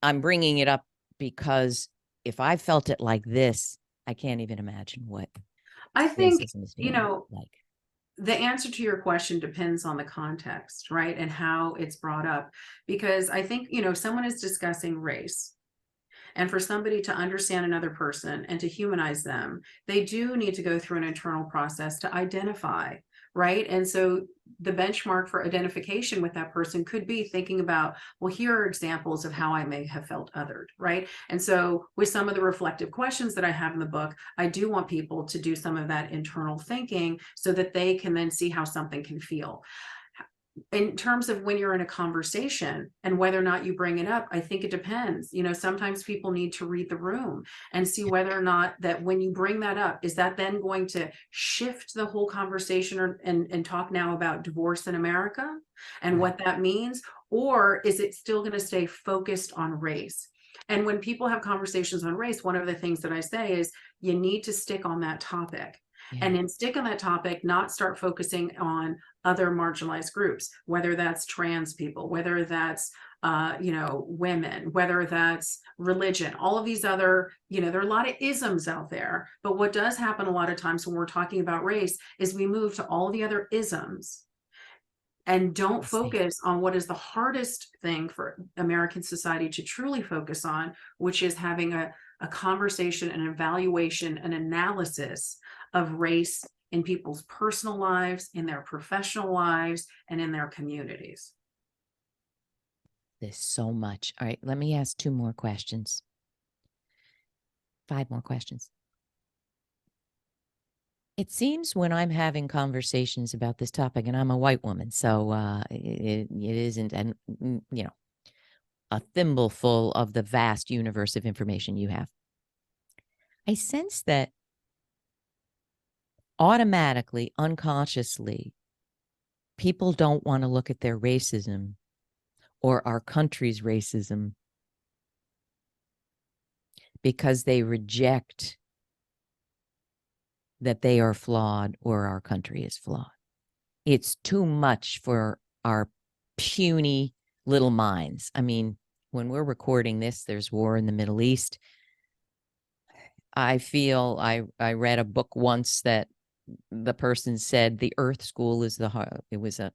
I'm bringing it up because if I felt it like this, I can't even imagine what I think, racism is feeling like. The answer to your question depends on the context, right? And how it's brought up. Because I think, someone is discussing race. And for somebody to understand another person and to humanize them, they do need to go through an internal process to identify, right? And so the benchmark for identification with that person could be thinking about, well, here are examples of how I may have felt othered, right? And so with some of the reflective questions that I have in the book, I do want people to do some of that internal thinking so that they can then see how something can feel. In terms of when you're in a conversation and whether or not you bring it up, I think it depends. Sometimes people need to read the room and see whether or not that when you bring that up, is that then going to shift the whole conversation and talk now about divorce in America and what that means? Or is it still going to stay focused on race? And when people have conversations on race, one of the things that I say is you need to stick on that topic. And then stick on that topic, not start focusing on other marginalized groups, whether that's trans people, whether that's women, whether that's religion, all of these other, there are a lot of isms out there. But what does happen a lot of times when we're talking about race is we move to all the other isms and don't focus on what is the hardest thing for American society to truly focus on, which is having a conversation, an evaluation, an analysis of race in people's personal lives, in their professional lives, and in their communities. There's so much. All right, let me ask 2 more questions. 5 more questions. It seems when I'm having conversations about this topic, and I'm a white woman, so it isn't, a thimbleful of the vast universe of information you have. I sense that automatically, unconsciously, people don't want to look at their racism or our country's racism because they reject that they are flawed or our country is flawed. It's too much for our puny little minds. I mean, when we're recording this, there's war in the Middle East. I feel I read a book once that the person said the Earth School is it was a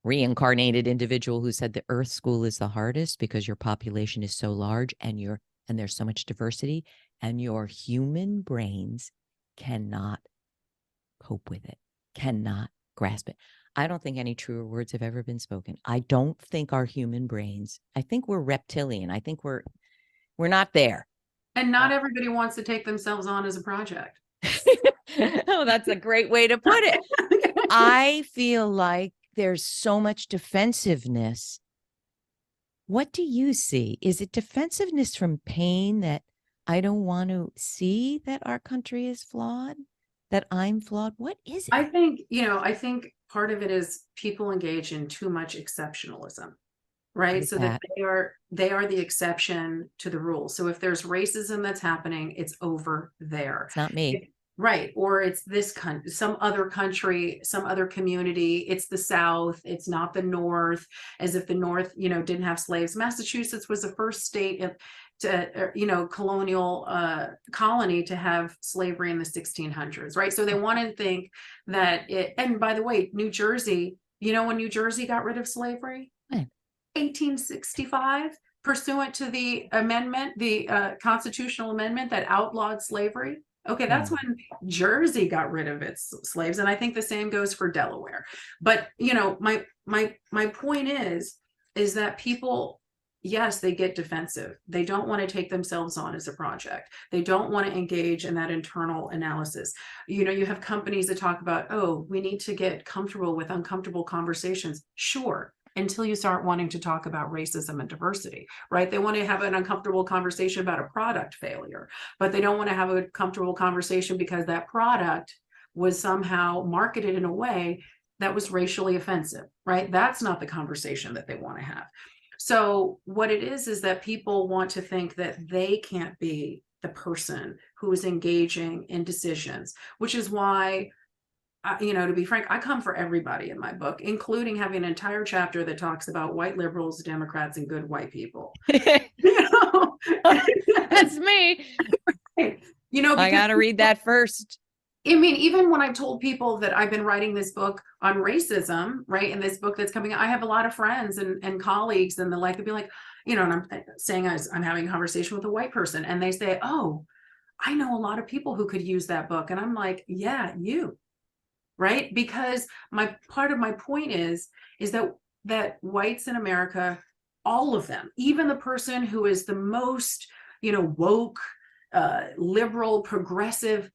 reincarnated individual who said the Earth School is the hardest because your population is so large and there's so much diversity and your human brains cannot cope with it, cannot grasp it. I don't think any truer words have ever been spoken. I don't think our human brains, I think we're reptilian. I think we're not there. And not everybody wants to take themselves on as a project. Oh, that's a great way to put it. I feel like there's so much defensiveness. What do you see? Is it defensiveness from pain that I don't want to see that our country is flawed, that I'm flawed? What is it? I think part of it is people engage in too much exceptionalism, right? So that they are the exception to the rule. So if there's racism that's happening, it's over there. It's not me. Right. Or it's this country, some other country, some other community. It's the South. It's not the North, as if the North, didn't have slaves. Massachusetts was the first state colonial colony to have slavery in the 1600s. Right. So they want to think that and by the way, New Jersey, when New Jersey got rid of slavery, 1865, pursuant to the amendment, the constitutional amendment that outlawed slavery. Okay, that's when Jersey got rid of its slaves, and I think the same goes for Delaware. But my point is that people, yes, they get defensive. They don't want to take themselves on as a project. They don't want to engage in that internal analysis. You have companies that talk about, oh, we need to get comfortable with uncomfortable conversations. Sure. Until you start wanting to talk about racism and diversity, right? They want to have an uncomfortable conversation about a product failure, but they don't want to have a comfortable conversation because that product was somehow marketed in a way that was racially offensive, right? That's not the conversation that they want to have. So what it is that people want to think that they can't be the person who is engaging in decisions, which is why to be frank, I come for everybody in my book, including having an entire chapter that talks about white liberals, Democrats, and good white people. That's me. Right. I got to read that first. I mean, even when I've told people that I've been writing this book on racism, right, and this book that's coming out, I have a lot of friends and colleagues and the like, they'll be like, and I'm saying I'm having a conversation with a white person, and they say, oh, I know a lot of people who could use that book. And I'm like, yeah, you. Right? Because part of my point is that whites in America, all of them, even the person who is the most, woke, liberal, progressive,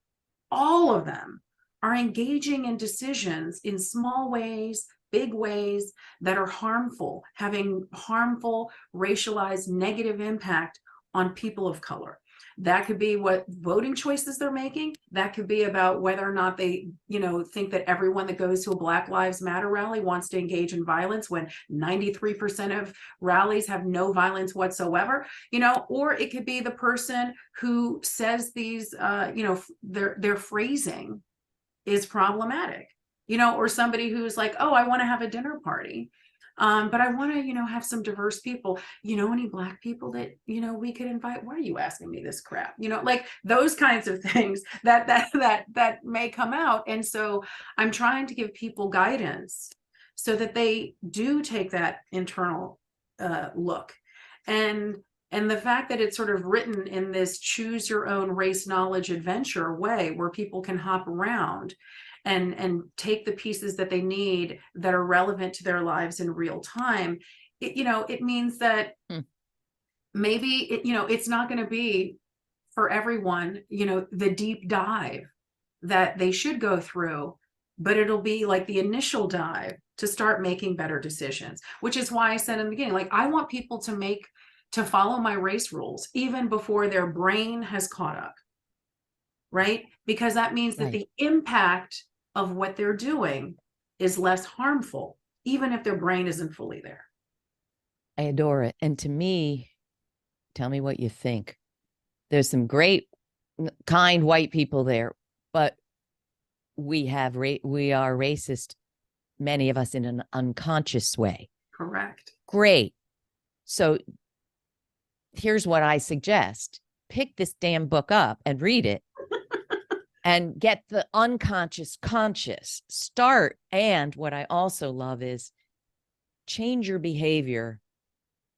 all of them are engaging in decisions in small ways, big ways that are harmful, having harmful, racialized, negative impact on people of color. That could be what voting choices they're making. That could be about whether or not they, think that everyone that goes to a Black Lives Matter rally wants to engage in violence when 93% of rallies have no violence whatsoever, or it could be the person who says these, their phrasing is problematic, or somebody who's like, oh, I want to have a dinner party. But I want to, have some diverse people, any Black people that, we could invite. Why are you asking me this crap? Like those kinds of things that may come out. And so I'm trying to give people guidance so that they do take that internal look. And the fact that it's sort of written in this choose your own race knowledge adventure way where people can hop around and take the pieces that they need that are relevant to their lives in real time, it means that maybe it's not going to be for everyone, the deep dive that they should go through, but it'll be like the initial dive to start making better decisions, which is why I said in the beginning, like, I want people to follow my race rules even before their brain has caught up, right? Because that means that the impact of what they're doing is less harmful, even if their brain isn't fully there. I adore it. And to me, tell me what you think. There's some great, kind white people there, but we are racist, many of us, in an unconscious way. Correct. Great. So here's what I suggest. Pick this damn book up and read it and get the unconscious conscious. Start. And what I also love is change your behavior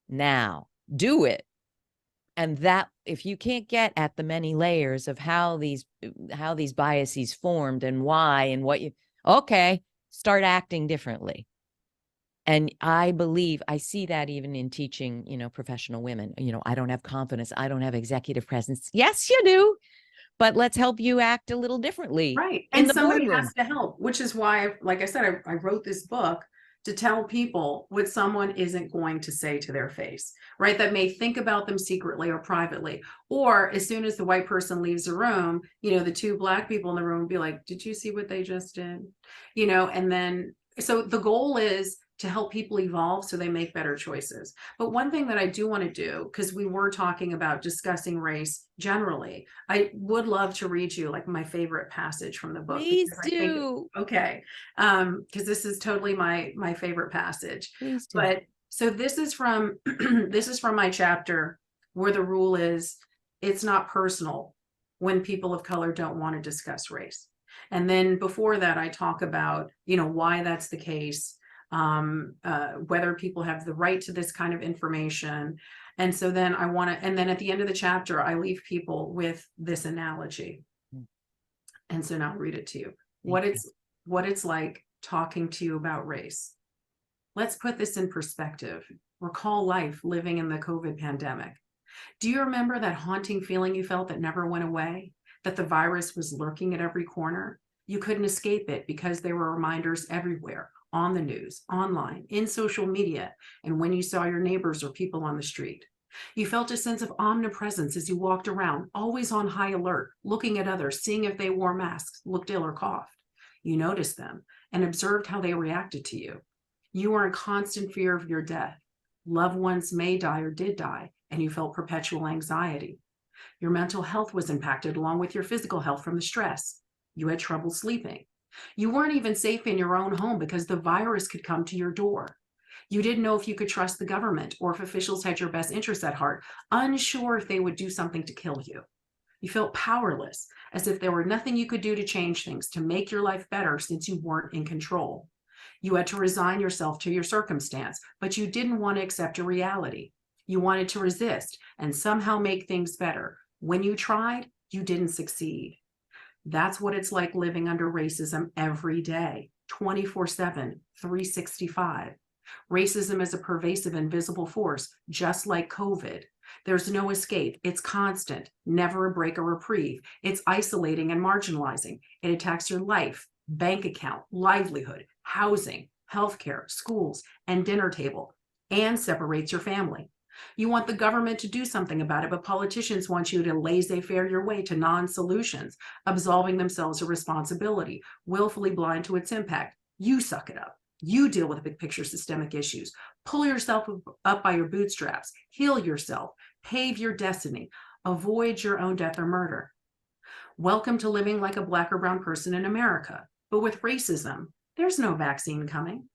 now. Do it. And that, if you can't get at the many layers of how these biases formed and why and what you, okay, start acting differently. And I believe I see that even in teaching, professional women. I don't have confidence. I don't have executive presence. Yes, you do. But let's help you act a little differently. Right. In And the somebody boardroom. has to help, which is why, like I said, I wrote this book to tell people what someone isn't going to say to their face, right? That may think about them secretly or privately. Or as soon as the white person leaves the room, the two Black people in the room will be like, did you see what they just did? And then, so the goal is to help people evolve so they make better choices. But one thing that I do want to do, because we were talking about discussing race generally, I would love to read you like my favorite passage from the book. Please do. Okay. Because this is totally my favorite passage. Please do. But so this is from this is from my chapter where the rule is it's not personal when people of color don't want to discuss race. And then before that, I talk about, why that's the case, whether people have the right to this kind of information. And so then and then at the end of the chapter, I leave people with this analogy. And so now I'll read it to you. What it's like talking to you about race. Let's put this in perspective. Recall life living in the COVID pandemic. Do you remember that haunting feeling you felt that never went away? That the virus was lurking at every corner? You couldn't escape it because there were reminders everywhere, on the news, online, in social media, and when you saw your neighbors or people on the street. You felt a sense of omnipresence as you walked around, always on high alert, looking at others, seeing if they wore masks, looked ill, or coughed. You noticed them and observed how they reacted to you. You were in constant fear of your death. Loved ones may die or did die, and you felt perpetual anxiety. Your mental health was impacted along with your physical health from the stress. You had trouble sleeping. You weren't even safe in your own home because the virus could come to your door. You didn't know if you could trust the government or if officials had your best interests at heart, unsure if they would do something to kill you. You felt powerless, as if there were nothing you could do to change things, to make your life better since you weren't in control. You had to resign yourself to your circumstance, but you didn't want to accept your reality. You wanted to resist and somehow make things better. When you tried, you didn't succeed. That's what it's like living under racism every day, 24/7, 365. Racism is a pervasive, invisible force, just like COVID. There's no escape. It's constant, never a break or reprieve. It's isolating and marginalizing. It attacks your life, bank account, livelihood, housing, healthcare, schools, and dinner table, and separates your family. You want the government to do something about it, but politicians want you to laissez-faire your way to non-solutions, absolving themselves of responsibility, willfully blind to its impact. You suck it up. You deal with big picture systemic issues. Pull yourself up by your bootstraps. Heal yourself. Pave your destiny. Avoid your own death or murder. Welcome to living like a Black or brown person in America. But with racism, there's no vaccine coming.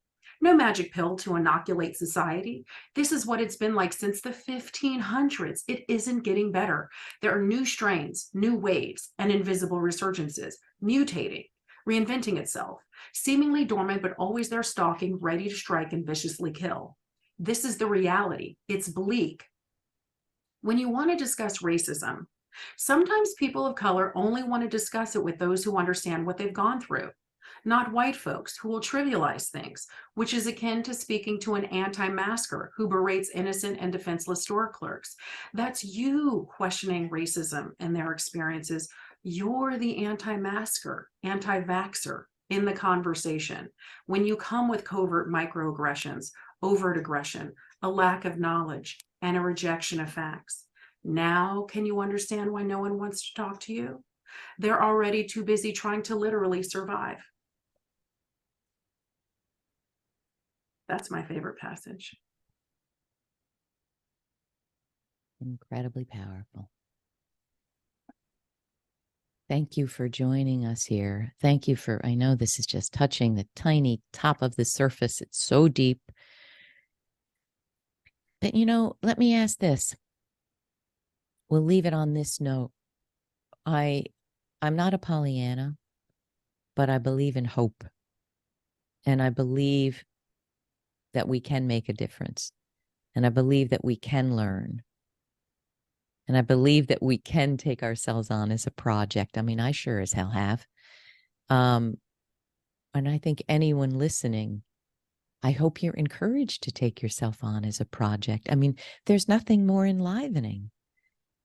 No magic pill to inoculate society. This is what it's been like since the 1500s. It isn't getting better. There are new strains, new waves, and invisible resurgences, mutating, reinventing itself, seemingly dormant, but always there stalking, ready to strike and viciously kill. This is the reality. It's bleak. When you want to discuss racism, sometimes people of color only want to discuss it with those who understand what they've gone through, not white folks who will trivialize things, which is akin to speaking to an anti-masker who berates innocent and defenseless store clerks. That's you questioning racism and their experiences. You're the anti-masker, anti-vaxxer in the conversation. When you come with covert microaggressions, overt aggression, a lack of knowledge, and a rejection of facts. Now, can you understand why no one wants to talk to you? They're already too busy trying to literally survive. That's my favorite passage. Incredibly powerful. Thank you for joining us here. Thank you for, I know this is just touching the tiny top of the surface. It's so deep. But, let me ask this. We'll leave it on this note. I'm not a Pollyanna, but I believe in hope. And I believe that we can make a difference. And I believe that we can learn. And I believe that we can take ourselves on as a project. I mean, I sure as hell have. And I think anyone listening, I hope you're encouraged to take yourself on as a project. I mean, there's nothing more enlivening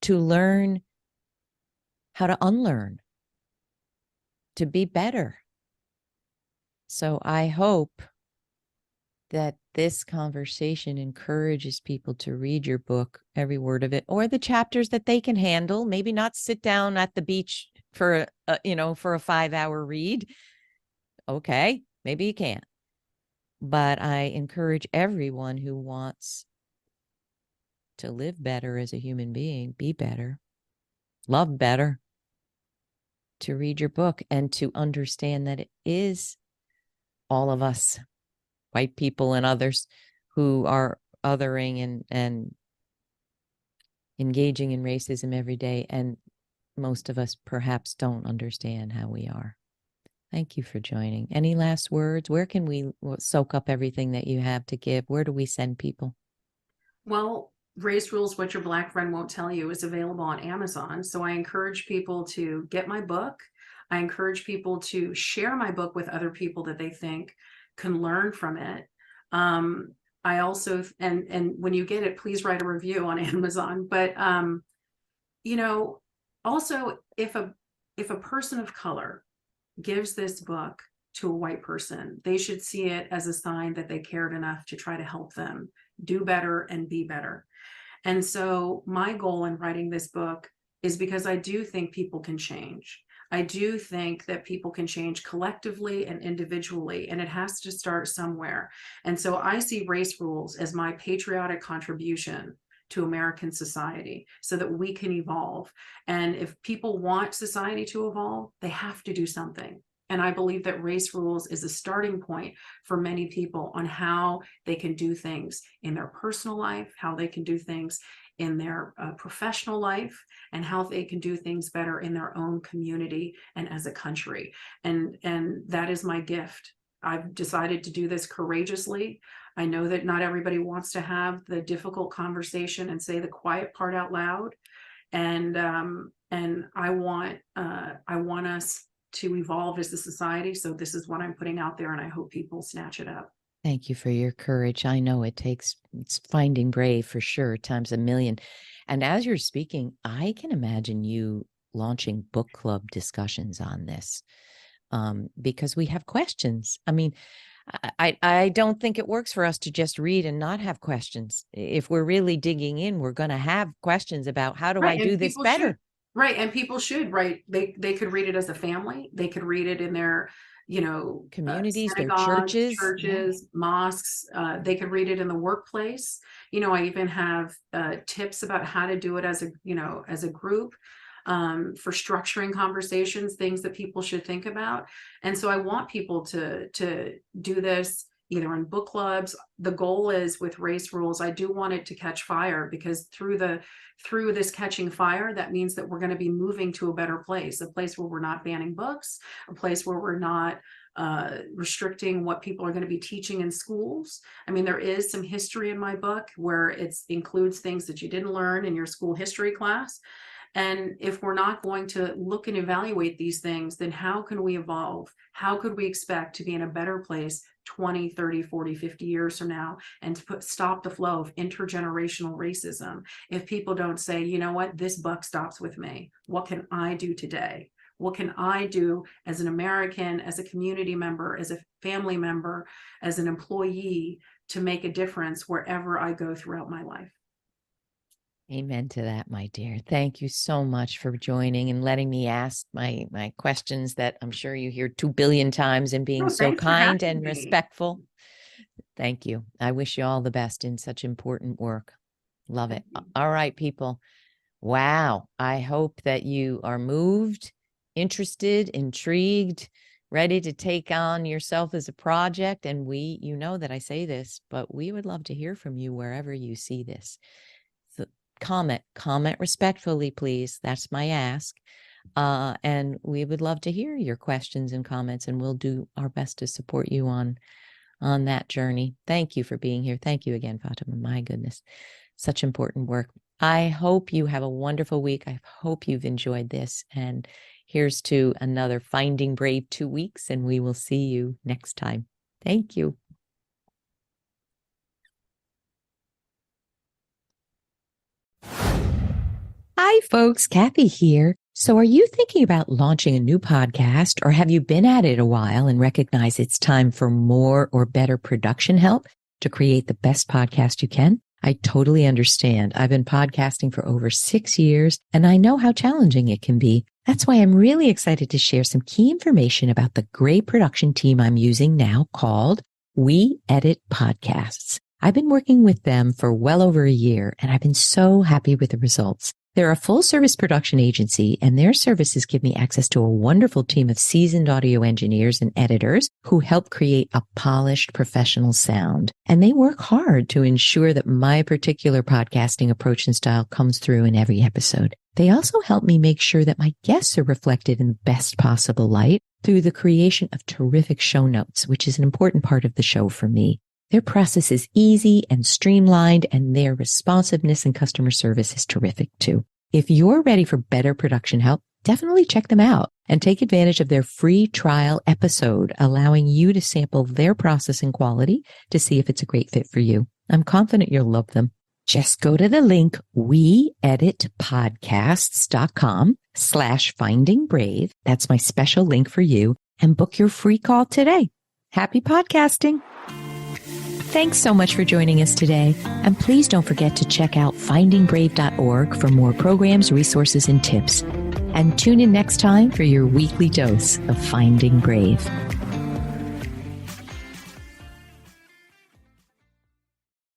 to learn how to unlearn, to be better. So I hope that this conversation encourages people to read your book, every word of it, or the chapters that they can handle. Maybe not sit down at the beach for a 5-hour read. Okay, maybe you can't. But I encourage everyone who wants to live better as a human being, be better, love better, to read your book and to understand that it is all of us, white people and others, who are othering and engaging in racism every day. And most of us perhaps don't understand how we are. Thank you for joining. Any last words? Where can we soak up everything that you have to give? Where do we send people? Well, Race Rules, What Your Black Friend Won't Tell You is available on Amazon. So I encourage people to get my book. I encourage people to share my book with other people that they think can learn from it. I also, and when you get it, please write a review on Amazon. But, also if a person of color gives this book to a white person, they should see it as a sign that they cared enough to try to help them do better and be better. And so my goal in writing this book is because I do think people can change. I do think that people can change collectively and individually, and it has to start somewhere. And so I see Race Rules as my patriotic contribution to American society so that we can evolve. And if people want society to evolve, they have to do something. And I believe that Race Rules is a starting point for many people on how they can do things in their personal life, how they can do things in their professional life, and how they can do things better in their own community and as a country. And that is my gift. I've decided to do this courageously. I know that not everybody wants to have the difficult conversation and say the quiet part out loud. And I want us to evolve as a society. So this is what I'm putting out there, and I hope people snatch it up. Thank you for your courage. I know it's finding brave for sure, times a million. And as you're speaking, I can imagine you launching book club discussions on this, because we have questions. I mean, I don't think it works for us to just read and not have questions. If we're really digging in, we're going to have questions about how do I do this better? Right. And people should, right. They could read it as a family. They could read it in their, communities, their churches, yeah. mosques. They could read it in the workplace. I even have tips about how to do it as a group, for structuring conversations, things that people should think about. And so I want people to do this either in book clubs. The goal is with Race Rules, I do want it to catch fire, because through this catching fire, that means that we're going to be moving to a better place, a place where we're not banning books, a place where we're not restricting what people are going to be teaching in schools. I mean, there is some history in my book where it includes things that you didn't learn in your school history class. And if we're not going to look and evaluate these things, then how can we evolve? How could we expect to be in a better place 20, 30, 40, 50 years from now, and to stop the flow of intergenerational racism if people don't say, you know what, this buck stops with me. What can I do today? What can I do as an American, as a community member, as a family member, as an employee to make a difference wherever I go throughout my life? Amen to that, my dear. Thank you so much for joining and letting me ask my questions that I'm sure you hear 2 billion times, and being so kind and respectful. Thank you. I wish you all the best in such important work. Love it. All right, people. Wow. I hope that you are moved, interested, intrigued, ready to take on yourself as a project. And you know that I say this, but we would love to hear from you wherever you see this. So comment respectfully, please. That's my ask. And we would love to hear your questions and comments, and we'll do our best to support you on that journey. Thank you for being here. Thank you again, Fatima. My goodness, such important work. I hope you have a wonderful week. I hope you've enjoyed this. And here's to another Finding Brave 2 weeks, and we will see you next time. Thank you. Hi, folks. Kathy here. So are you thinking about launching a new podcast, or have you been at it a while and recognize it's time for more or better production help to create the best podcast you can? I totally understand. I've been podcasting for over 6 years, and I know how challenging it can be. That's why I'm really excited to share some key information about the great production team I'm using now called We Edit Podcasts. I've been working with them for well over a year, and I've been so happy with the results. They're a full-service production agency, and their services give me access to a wonderful team of seasoned audio engineers and editors who help create a polished professional sound. And they work hard to ensure that my particular podcasting approach and style comes through in every episode. They also help me make sure that my guests are reflected in the best possible light through the creation of terrific show notes, which is an important part of the show for me. Their process is easy and streamlined, and their responsiveness and customer service is terrific too. If you're ready for better production help, definitely check them out and take advantage of their free trial episode, allowing you to sample their process and quality to see if it's a great fit for you. I'm confident you'll love them. Just go to the link weeditpodcasts.com/findingbrave. That's my special link for you, and book your free call today. Happy podcasting. Thanks so much for joining us today. And please don't forget to check out findingbrave.org for more programs, resources, and tips. And tune in next time for your weekly dose of Finding Brave.